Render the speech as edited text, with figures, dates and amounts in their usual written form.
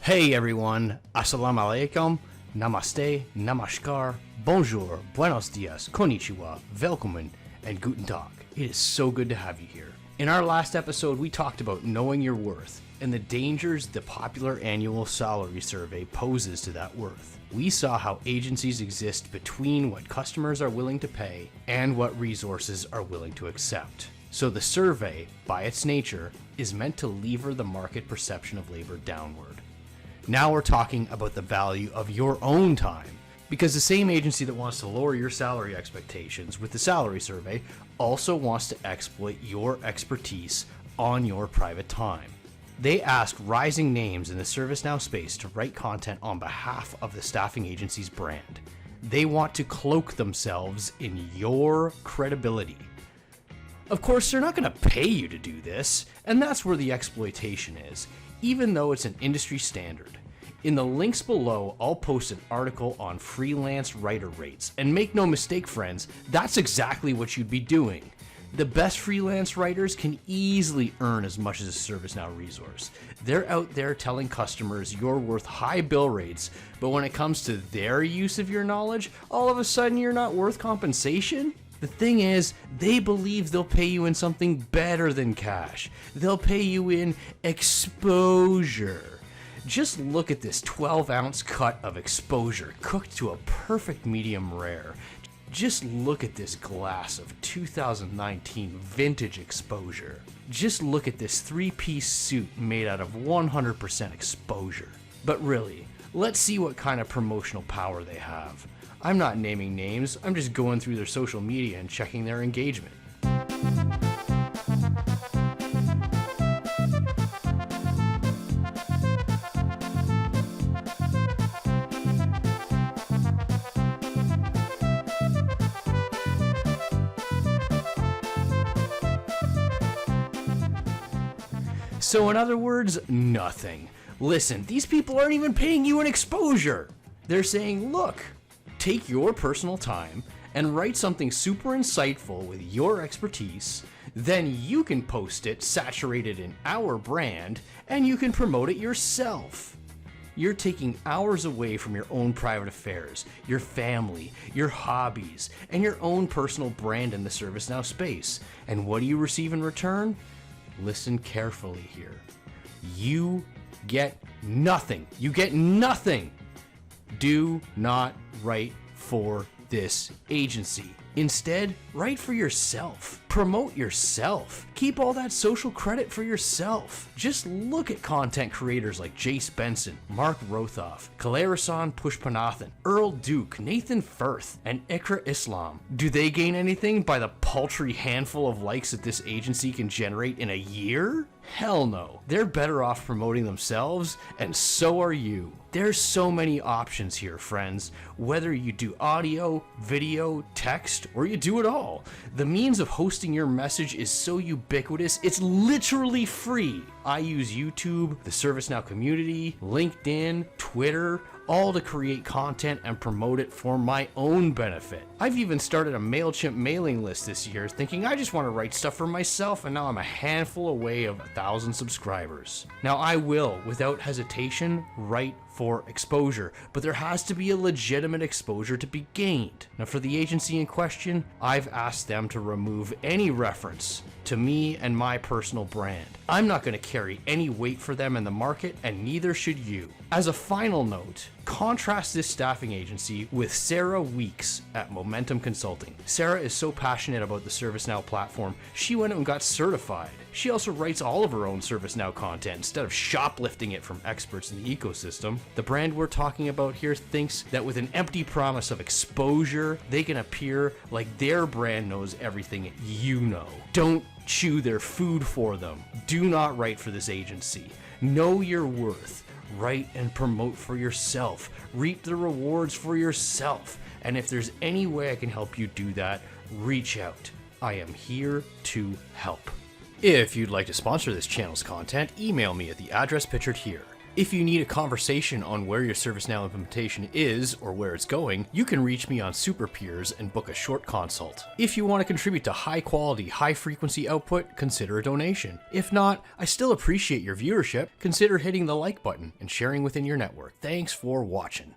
Hey everyone, assalamu alaikum, namaste, namaskar, bonjour, buenos dias, konnichiwa, welcome, and guten tag. It is so good to have you here. In our last episode, we talked about knowing your worth and the dangers the popular annual salary survey poses to that worth. We saw how agencies exist between what customers are willing to pay and what resources are willing to accept. So the survey, by its nature, is meant to lever the market perception of labor downward. Now we're talking about the value of your own time, because the same agency that wants to lower your salary expectations with the salary survey also wants to exploit your expertise on your private time. They ask rising names in the ServiceNow space to write content on behalf of the staffing agency's brand. They want to cloak themselves in your credibility. Of course, they're not going to pay you to do this, and that's where the exploitation is, even though it's an industry standard. In the links below, I'll post an article on freelance writer rates, and make no mistake, friends, that's exactly what you'd be doing. The best freelance writers can easily earn as much as a ServiceNow resource. They're out there telling customers you're worth high bill rates, but when it comes to their use of your knowledge, all of a sudden you're not worth compensation? The thing is, they believe they'll pay you in something better than cash. They'll pay you in exposure. Just look at this 12-ounce cut of exposure cooked to a perfect medium rare. Just look at this glass of 2019 vintage exposure. Just look at this 3-piece suit made out of 100% exposure. But really, let's see what kind of promotional power they have. I'm not naming names, I'm just going through their social media and checking their engagement. So in other words, nothing. Listen, these people aren't even paying you an exposure. They're saying, look, take your personal time and write something super insightful with your expertise, then you can post it saturated in our brand, and you can promote it yourself. You're taking hours away from your own private affairs, your family, your hobbies, and your own personal brand in the ServiceNow space. And what do you receive in return? Listen carefully here. You get nothing. You get nothing. Do not write for this agency. Instead, write for yourself. Promote yourself. Keep all that social credit for yourself. Just look at content creators like Jace Benson, Mark Rothoff, Kalarasan Pushpanathan, Earl Duke, Nathan Firth, and Ikra Islam. Do they gain anything by the paltry handful of likes that this agency can generate in a year? Hell no. They're better off promoting themselves, and so are you. There's so many options here, friends. Whether you do audio, video, text, or you do it all, the means of hosting your message is so ubiquitous, it's literally free. I use YouTube, the ServiceNow community, LinkedIn, Twitter, all to create content and promote it for my own benefit. I've even started a MailChimp mailing list this year, thinking I just want to write stuff for myself, and now I'm a handful away of 1,000 subscribers. Now I will, without hesitation, write for exposure, but there has to be a legitimate exposure to be gained. Now for the agency in question, I've asked them to remove any reference to me and my personal brand. I'm not going to carry any weight for them in the market, and neither should you. As a final note, contrast this staffing agency with Sarah Weeks at Momentum Consulting. Sarah is so passionate about the ServiceNow platform, she went out and got certified. She also writes all of her own ServiceNow content instead of shoplifting it from experts in the ecosystem. The brand we're talking about here thinks that with an empty promise of exposure, they can appear like their brand knows everything you know. Don't chew their food for them. Do not write for this agency. Know your worth. Write and promote for yourself. Reap the rewards for yourself. And if there's any way I can help you do that, reach out. I am here to help. If you'd like to sponsor this channel's content, email me at the address pictured here. If you need a conversation on where your ServiceNow implementation is or where it's going, you can reach me on Super Peers and book a short consult. If you want to contribute to high quality, high frequency output, consider a donation. If not, I still appreciate your viewership. Consider hitting the like button and sharing within your network. Thanks for watching.